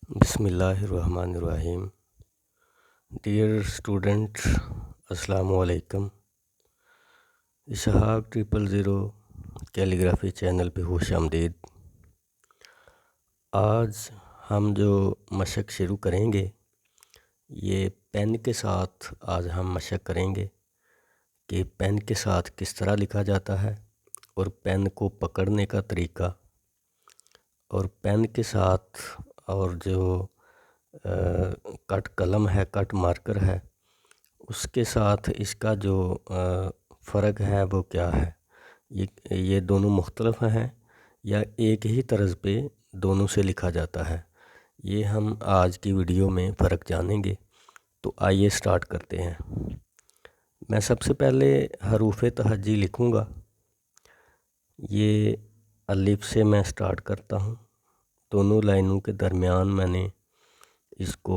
بسم اللہ الرحمن الرحیم. ڈیئر اسٹوڈنٹ، السلام علیکم. اسحاق 000 کیلیگرافی چینل پہ خوش آمدید. آج ہم جو مشق شروع کریں گے یہ پین کے ساتھ آج ہم مشق کریں گے کہ پین کے ساتھ کس طرح لکھا جاتا ہے اور پین کو پکڑنے کا طریقہ اور پین کے ساتھ اور جو کٹ قلم ہے، کٹ مارکر ہے، اس کے ساتھ اس کا جو فرق ہے وہ کیا ہے. یہ دونوں مختلف ہیں یا ایک ہی طرز پہ دونوں سے لکھا جاتا ہے، یہ ہم آج کی ویڈیو میں فرق جانیں گے. تو آئیے سٹارٹ کرتے ہیں. میں سب سے پہلے حروف تہجی لکھوں گا. یہ الف سے میں سٹارٹ کرتا ہوں. دونوں لائنوں کے درمیان میں نے اس کو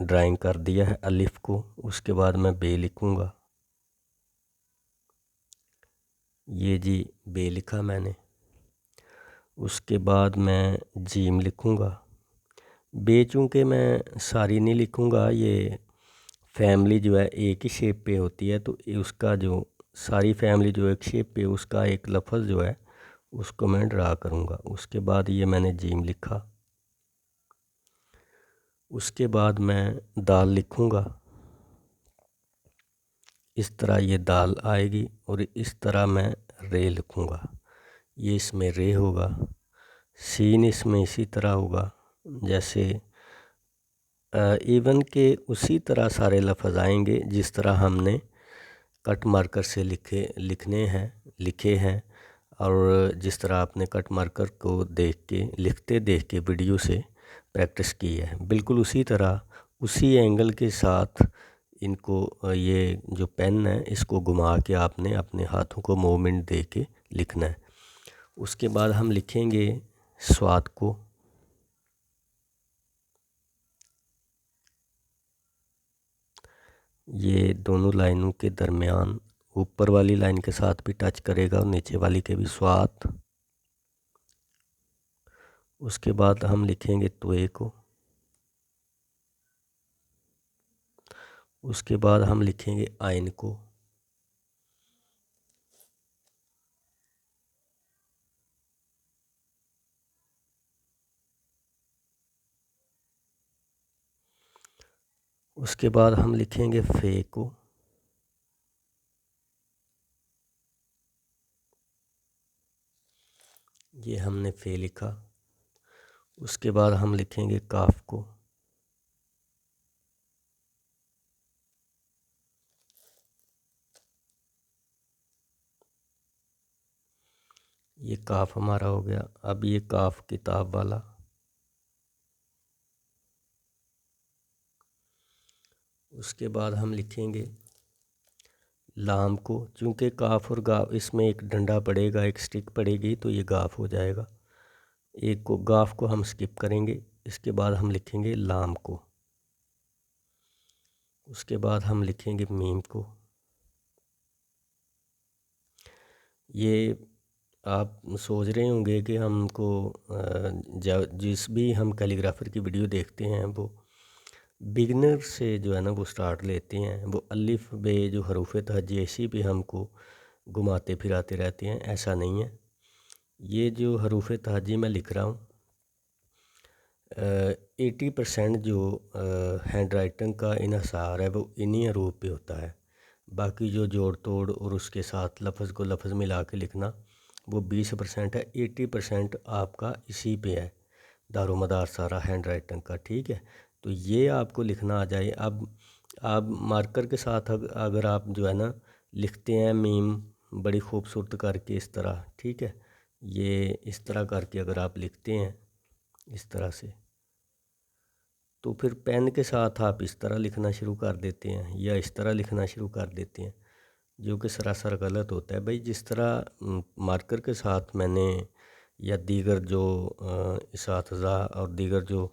ڈرائنگ کر دیا ہے الف کو. اس کے بعد میں بے لکھوں گا. یہ جی بے لکھا میں نے. اس کے بعد میں جیم لکھوں گا. بے چونکہ میں ساری نہیں لکھوں گا، یہ فیملی جو ہے ایک ہی شیپ پہ ہوتی ہے، تو اس کا جو ساری فیملی جو ایک شیپ پہ اس کا ایک لفظ جو ہے اس کو میں ڈرا کروں گا. اس کے بعد یہ میں نے جیم لکھا. اس کے بعد میں دال لکھوں گا. اس طرح یہ دال آئے گی اور اس طرح میں رے لکھوں گا. یہ اس میں رے ہوگا. سین اس میں اسی طرح ہوگا جیسے ایون کہ اسی طرح سارے لفظ آئیں گے جس طرح ہم نے کٹ مارکر سے لکھے ہیں اور جس طرح آپ نے کٹ مارکر کو دیکھ کے ویڈیو سے پریکٹس کی ہے. بالکل اسی طرح اسی اینگل کے ساتھ ان کو یہ جو پین ہے اس کو گھما کے آپ نے اپنے ہاتھوں کو موومنٹ دے کے لکھنا ہے. اس کے بعد ہم لکھیں گے سواد کو. یہ دونوں لائنوں کے درمیان اوپر والی لائن کے ساتھ بھی ٹچ کرے گا اور نیچے والی کے بھی سواد. اس کے بعد ہم لکھیں گے توے کو. اس کے بعد ہم لکھیں گے آئین کو. اس کے بعد ہم لکھیں گے فے کو. یہ ہم نے فے لکھا. اس کے بعد ہم لکھیں گے کاف کو. یہ کاف ہمارا ہو گیا. اب یہ کاف کتاب والا. اس کے بعد ہم لکھیں گے لام کو. چونکہ کاف اور گاف اس میں ایک ڈنڈا پڑے گا، ایک سٹک پڑے گی، تو یہ گاف ہو جائے گا. ایک کو گاف کو ہم سکپ کریں گے. اس کے بعد ہم لکھیں گے لام کو. اس کے بعد ہم لکھیں گے میم کو. یہ آپ سوچ رہے ہوں گے کہ ہم کو جس بھی ہم کیلیگرافر کی ویڈیو دیکھتے ہیں وہ بگنر سے جو ہے نا وہ سٹارٹ لیتے ہیں، وہ الف بے جو حروف تہجی اسی پہ ہم کو گھماتے پھراتے رہتے ہیں. ایسا نہیں ہے. یہ جو حروف تہجی میں لکھ رہا ہوں 80% جو ہینڈ رائٹنگ کا انحصار ہے وہ انہی حروف پہ ہوتا ہے. باقی جو جوڑ توڑ اور اس کے ساتھ لفظ کو لفظ ملا کے لکھنا وہ 20% ہے. 80% آپ کا اسی پہ ہے، دار و مدار سارا ہینڈ رائٹنگ کا. ٹھیک ہے، تو یہ آپ کو لکھنا آ جائے. اب آپ مارکر کے ساتھ اگر آپ جو ہے نا لکھتے ہیں میم بڑی خوبصورت کر کے اس طرح، ٹھیک ہے، یہ اس طرح کر کے اگر آپ لکھتے ہیں اس طرح سے، تو پھر پین کے ساتھ آپ اس طرح لکھنا شروع کر دیتے ہیں یا اس طرح لکھنا شروع کر دیتے ہیں، جو کہ سراسر غلط ہوتا ہے. بھائی جس طرح مارکر کے ساتھ میں نے یا دیگر جو اساتذہ اور دیگر جو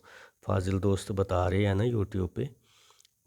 فاضل دوست بتا رہے ہیں نا یوٹیوب پہ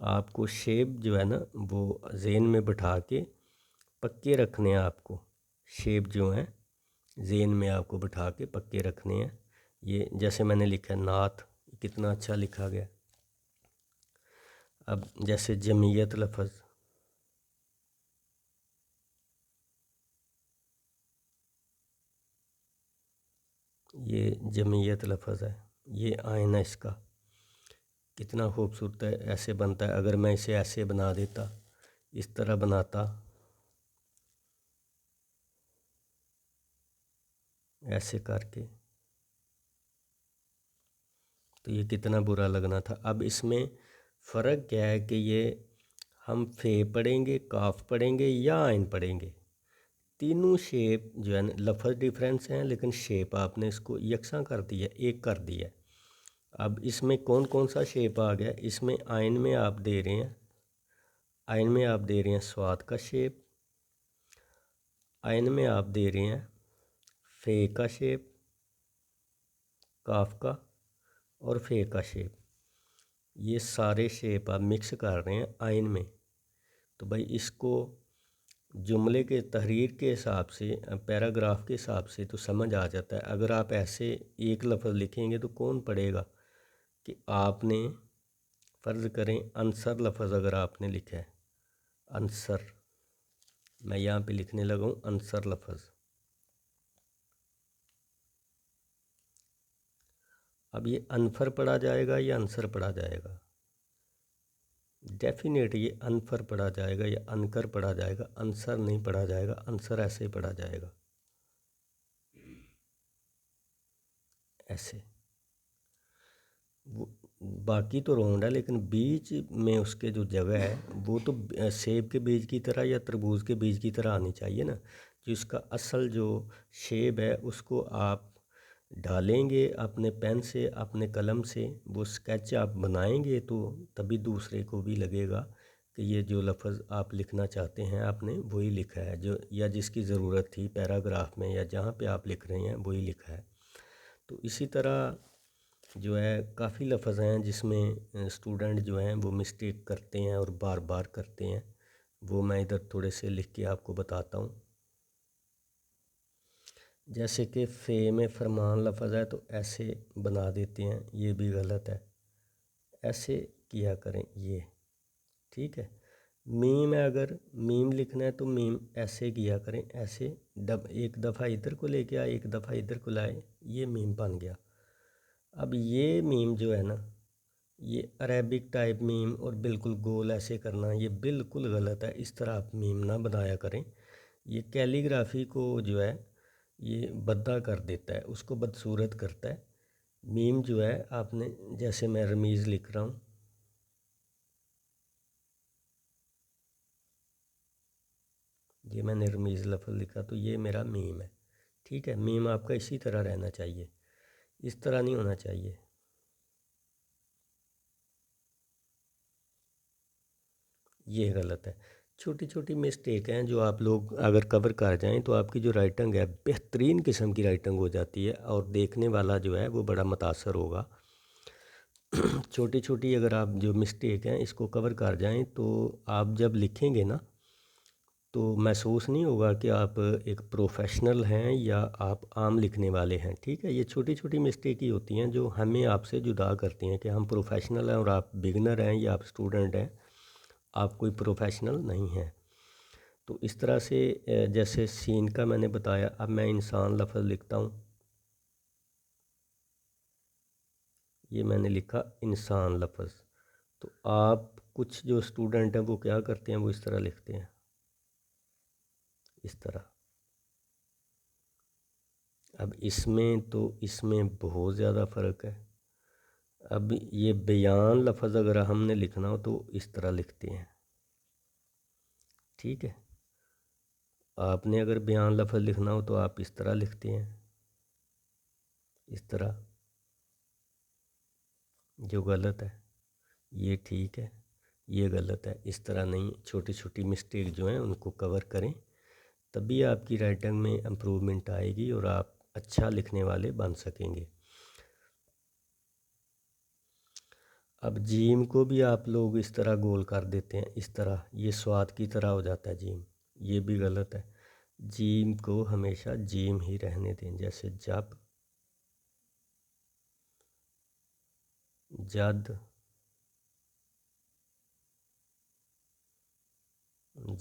آپ کو شیپ جو ہے نا وہ ذہن میں بٹھا کے پکے رکھنے ہیں. آپ کو شیپ جو ہیں ذہن میں آپ کو بٹھا کے پکے رکھنے ہیں. یہ جیسے میں نے لکھا ہے نعت، کتنا اچھا لکھا گیا. اب جیسے جمعیت لفظ، یہ جمعیت لفظ ہے، یہ آئینہ اس کا کتنا خوبصورت ہے، ایسے بنتا ہے. اگر میں اسے ایسے بنا دیتا، اس طرح بناتا، ایسے کر کے، تو یہ کتنا برا لگنا تھا. اب اس میں فرق کیا ہے کہ یہ ہم فے پڑھیں گے، کاف پڑھیں گے یا آئین پڑھیں گے. تینوں شیپ جو ہے نا لفظ ڈیفرنس ہیں لیکن شیپ آپ نے اس کو یکساں کر دیا، ایک کر دیا. اب اس میں کون کون سا شیپ آ گیا؟ اس میں آئین میں آپ دے رہے ہیں، آئین میں آپ دے رہے ہیں سواد کا شیپ، آئین میں آپ دے رہے ہیں فے کا شیپ، کاف کا اور فے کا شیپ. یہ سارے شیپ آپ مکس کر رہے ہیں آئین میں. تو بھائی اس کو جملے کے تحریر کے حساب سے، پیراگراف کے حساب سے تو سمجھ آ جاتا ہے. اگر آپ ایسے ایک لفظ لکھیں گے تو کون پڑھے گا؟ کہ آپ نے فرض کریں عنصر لفظ اگر آپ نے لکھا ہے، عنصر، میں یہاں پہ لکھنے لگا ہوں عنصر لفظ. اب یہ انفر پڑھا جائے گا یا عنصر پڑھا جائے گا؟ ڈیفینیٹ یہ انفر پڑھا جائے گا یا انکر پڑھا جائے گا، عنصر نہیں پڑھا جائے گا. عنصر ایسے ہی پڑھا جائے گا، ایسے. وہ باقی تو راؤنڈ ہے لیکن بیج میں اس کے جو جگہ ہے وہ تو سیب کے بیج کی طرح یا تربوز کے بیج کی طرح آنی چاہیے نا. جو اس کا اصل جو شیپ ہے اس کو آپ ڈالیں گے اپنے پین سے، اپنے قلم سے، وہ اسکیچ آپ بنائیں گے تو تبھی دوسرے کو بھی لگے گا کہ یہ جو لفظ آپ لکھنا چاہتے ہیں آپ نے وہی لکھا ہے، جو یا جس کی ضرورت تھی پیراگراف میں یا جہاں پہ آپ لکھ رہے ہیں وہی لکھا ہے. تو اسی طرح جو ہے کافی لفظ ہیں جس میں اسٹوڈنٹ جو ہیں وہ مسٹیک کرتے ہیں اور بار بار کرتے ہیں. وہ میں ادھر تھوڑے سے لکھ کے آپ کو بتاتا ہوں. جیسے کہ فے میں فرمان لفظ ہے تو ایسے بنا دیتے ہیں، یہ بھی غلط ہے. ایسے کیا کریں یہ، ٹھیک ہے. میم ہے، اگر میم لکھنا ہے تو میم ایسے کیا کریں، ایسے ایک دفعہ ادھر کو لے کے آئے، ایک دفعہ ادھر کو لائے، یہ میم بن گیا. اب یہ میم جو ہے نا، یہ عربک ٹائپ میم اور بالکل گول ایسے کرنا یہ بالکل غلط ہے. اس طرح آپ میم نہ بنایا کریں. یہ کیلیگرافی کو جو ہے یہ بدہ کر دیتا ہے، اس کو بدصورت کرتا ہے. میم جو ہے آپ نے، جیسے میں رمیز لکھ رہا ہوں، یہ میں نے رمیز لفظ لکھا تو یہ میرا میم ہے، ٹھیک ہے. میم آپ کا اسی طرح رہنا چاہیے، اس طرح نہیں ہونا چاہیے. یہ غلط ہے. چھوٹی چھوٹی مسٹیک ہیں جو آپ لوگ اگر کور کر جائیں تو آپ کی جو رائٹنگ ہے بہترین قسم کی رائٹنگ ہو جاتی ہے اور دیکھنے والا جو ہے وہ بڑا متاثر ہوگا. چھوٹی چھوٹی اگر آپ جو مسٹیک ہیں اس کو کور کر جائیں تو آپ جب لکھیں گے نا تو محسوس نہیں ہوگا کہ آپ ایک پروفیشنل ہیں یا آپ عام لکھنے والے ہیں. ٹھیک ہے، یہ چھوٹی چھوٹی مسٹیک ہی ہوتی ہیں جو ہمیں آپ سے جدا کرتی ہیں کہ ہم پروفیشنل ہیں اور آپ بگنر ہیں یا آپ اسٹوڈنٹ ہیں، آپ کوئی پروفیشنل نہیں ہیں. تو اس طرح سے جیسے سین کا میں نے بتایا. اب میں انسان لفظ لکھتا ہوں، یہ میں نے لکھا انسان لفظ. تو آپ کچھ جو اسٹوڈنٹ ہیں وہ کیا کرتے ہیں، وہ اس طرح لکھتے ہیں، اس طرح. اب اس میں تو اس میں بہت زیادہ فرق ہے. اب یہ بیان لفظ اگر ہم نے لکھنا ہو تو اس طرح لکھتے ہیں، ٹھیک ہے. آپ نے اگر بیان لفظ لکھنا ہو تو آپ اس طرح لکھتے ہیں، اس طرح. جو غلط ہے یہ ٹھیک ہے، یہ غلط ہے. اس طرح نہیں. چھوٹی چھوٹی مسٹیک جو ہیں ان کو کور کریں، تبھی آپ کی رائٹنگ میں امپروومنٹ آئے گی اور آپ اچھا لکھنے والے بن سکیں گے. اب جیم کو بھی آپ لوگ اس طرح گول کر دیتے ہیں، اس طرح یہ سواد کی طرح ہو جاتا ہے جیم، یہ بھی غلط ہے۔ جیم کو ہمیشہ جیم ہی رہنے دیں، جیسے جب، جد،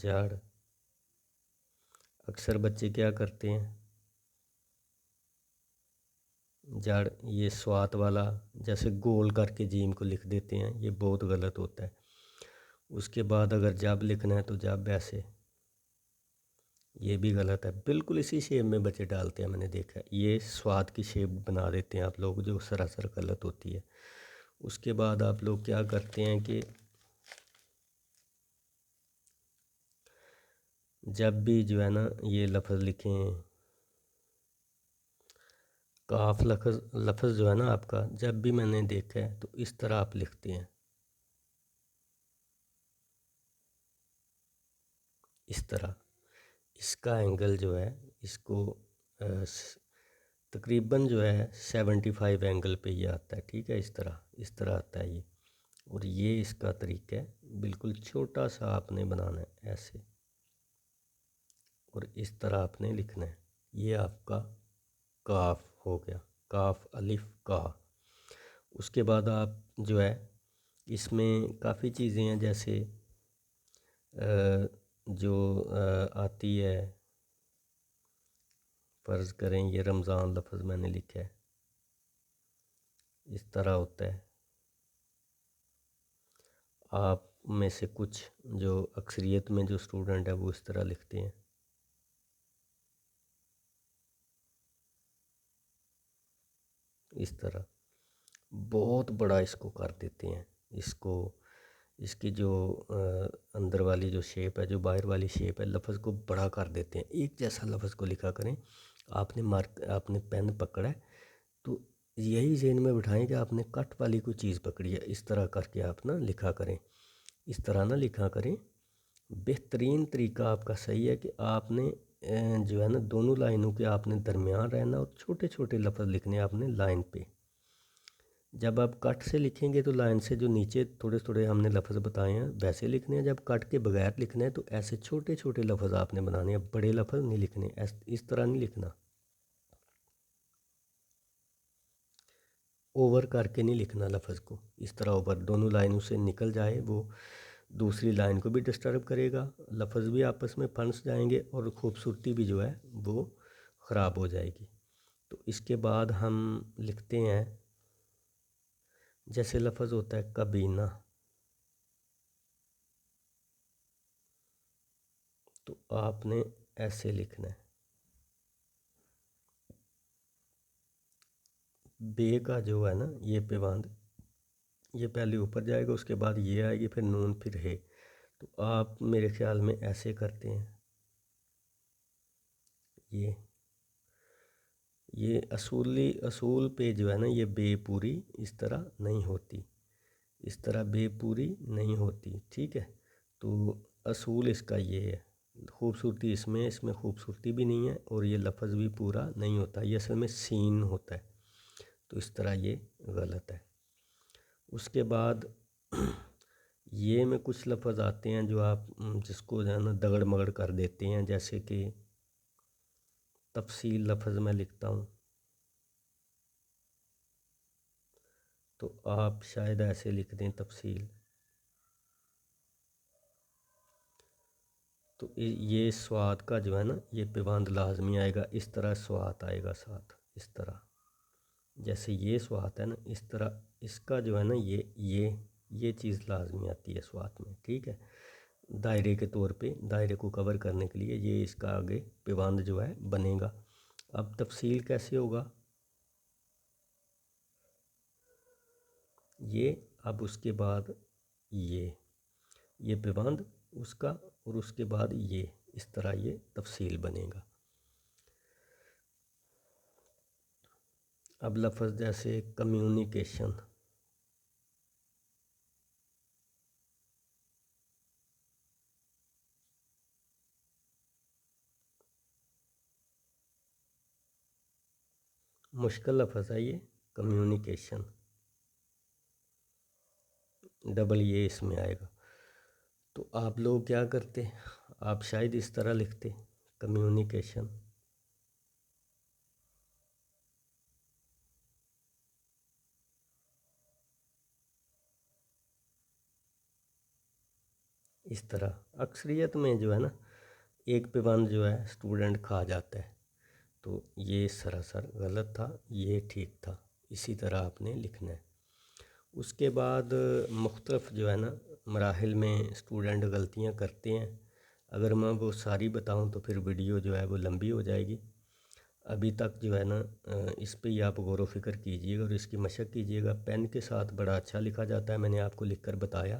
جڑ۔ اکثر بچے کیا کرتے ہیں، جڑ یہ سوات والا جیسے گول کر کے جیم کو لکھ دیتے ہیں، یہ بہت غلط ہوتا ہے۔ اس کے بعد اگر جب لکھنا ہے تو جب ایسے، یہ بھی غلط ہے، بالکل اسی شیپ میں بچے ڈالتے ہیں، میں نے دیکھا ہے، یہ سواد کی شیپ بنا دیتے ہیں آپ لوگ، جو سراسر غلط ہوتی ہے۔ اس کے بعد آپ لوگ کیا کرتے ہیں کہ جب بھی جو ہے نا یہ لفظ لکھیں، کاف لفظ جو ہے نا آپ کا، جب بھی میں نے دیکھا ہے تو اس طرح آپ لکھتے ہیں، اس طرح۔ اس کا اینگل جو ہے، اس کو تقریباً جو ہے 75 اینگل پہ یہ آتا ہے، ٹھیک ہے، اس طرح آتا ہے یہ، اور یہ اس کا طریقہ ہے، بالکل چھوٹا سا آپ نے بنانا ہے ایسے، اور اس طرح آپ نے لکھنا ہے۔ یہ آپ کا کاف ہو گیا، کاف الف کا۔ اس کے بعد آپ جو ہے اس میں کافی چیزیں ہیں، جیسے جو آتی ہے، فرض کریں یہ رمضان لفظ میں نے لکھا ہے، اس طرح ہوتا ہے۔ آپ میں سے کچھ جو اکثریت میں جو اسٹوڈنٹ ہے وہ اس طرح لکھتے ہیں، اس طرح بہت بڑا اس کو کر دیتے ہیں، اس کی جو اندر والی جو شیپ ہے، جو باہر والی شیپ ہے، لفظ کو بڑا کر دیتے ہیں۔ ایک جیسا لفظ کو لکھا کریں، آپ نے پین پکڑا ہے تو یہی ذہن میں بٹھائیں کہ آپ نے کٹ والی کوئی چیز پکڑی ہے، اس طرح کر کے آپ نہ لکھا کریں، اس طرح نہ لکھا کریں۔ بہترین طریقہ آپ کا صحیح ہے کہ آپ نے جو ہے نا دونوں لائنوں کے آپ نے درمیان رہنا، اور چھوٹے چھوٹے لفظ لکھنے آپ نے لائن پہ۔ جب آپ کٹ سے لکھیں گے تو لائن سے جو نیچے تھوڑے تھوڑے ہم نے لفظ بتائے ہیں ویسے لکھنے ہیں، جب کٹ کے بغیر لکھنا ہے تو ایسے چھوٹے چھوٹے لفظ آپ نے بنانے ہیں، بڑے لفظ نہیں لکھنے، اس طرح نہیں لکھنا، اوور کر کے نہیں لکھنا لفظ کو، اس طرح اوور دونوں لائنوں سے نکل جائے، وہ دوسری لائن کو بھی ڈسٹرب کرے گا، لفظ بھی آپس میں پھنس جائیں گے، اور خوبصورتی بھی جو ہے وہ خراب ہو جائے گی۔ تو اس کے بعد ہم لکھتے ہیں، جیسے لفظ ہوتا ہے کبینہ، تو آپ نے ایسے لکھنا ہے، بے کا جو ہے نا یہ پیوند، یہ پہلے اوپر جائے گا، اس کے بعد یہ آئے گی، پھر نون، پھر ہے، تو آپ میرے خیال میں ایسے کرتے ہیں، یہ اصول پہ جو ہے نا یہ بے پوری اس طرح نہیں ہوتی، اس طرح بے پوری نہیں ہوتی، ٹھیک ہے۔ تو اصول اس کا یہ ہے، خوبصورتی اس میں خوبصورتی بھی نہیں ہے، اور یہ لفظ بھی پورا نہیں ہوتا، یہ اصل میں سین ہوتا ہے، تو اس طرح یہ غلط ہے۔ اس کے بعد یہ میں کچھ لفظ آتے ہیں جو آپ جس کو جو ہے نا دگڑ مگڑ کر دیتے ہیں، جیسے کہ تفصیل لفظ میں لکھتا ہوں تو آپ شاید ایسے لکھ دیں تفصیل، تو یہ سوات کا جو ہے نا یہ پیوند لازمی آئے گا، اس طرح سوات آئے گا ساتھ، اس طرح جیسے یہ سوات ہے نا، اس طرح اس کا جو ہے نا یہ چیز لازمی آتی ہے سوات میں، ٹھیک ہے۔ دائرے کے طور پہ، دائرے کو کور کرنے کے لیے یہ اس کا آگے پیوند جو ہے بنے گا۔ اب تفصیل کیسے ہوگا، یہ اب اس کے بعد یہ پیوند اس کا، اور اس کے بعد یہ اس طرح یہ تفصیل بنے گا۔ اب لفظ جیسے کمیونیکیشن، مشکل لفظ ہے یہ، کمیونیکیشن، ڈبل یہ اس میں آئے گا۔ تو آپ لوگ کیا کرتے، آپ شاید اس طرح لکھتے کمیونیکیشن، اس طرح۔ اکثریت میں جو ہے نا ایک پہ بند جو ہے اسٹوڈنٹ کھا جاتا ہے، تو یہ سراسر غلط تھا، یہ ٹھیک تھا، اسی طرح آپ نے لکھنا ہے۔ اس کے بعد مختلف جو ہے نا مراحل میں اسٹوڈنٹ غلطیاں کرتے ہیں، اگر میں وہ ساری بتاؤں تو پھر ویڈیو جو ہے وہ لمبی ہو جائے گی۔ ابھی تک جو ہے نا اس پہ ہی آپ غور و فکر کیجیے گا اور اس کی مشق کیجیے گا۔ پین کے ساتھ بڑا اچھا لکھا جاتا ہے، میں نے آپ کو لکھ کر بتایا۔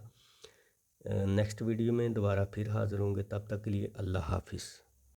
نیکسٹ ویڈیو میں دوبارہ پھر حاضر ہوں گے، تب تک کے لیے اللہ حافظ۔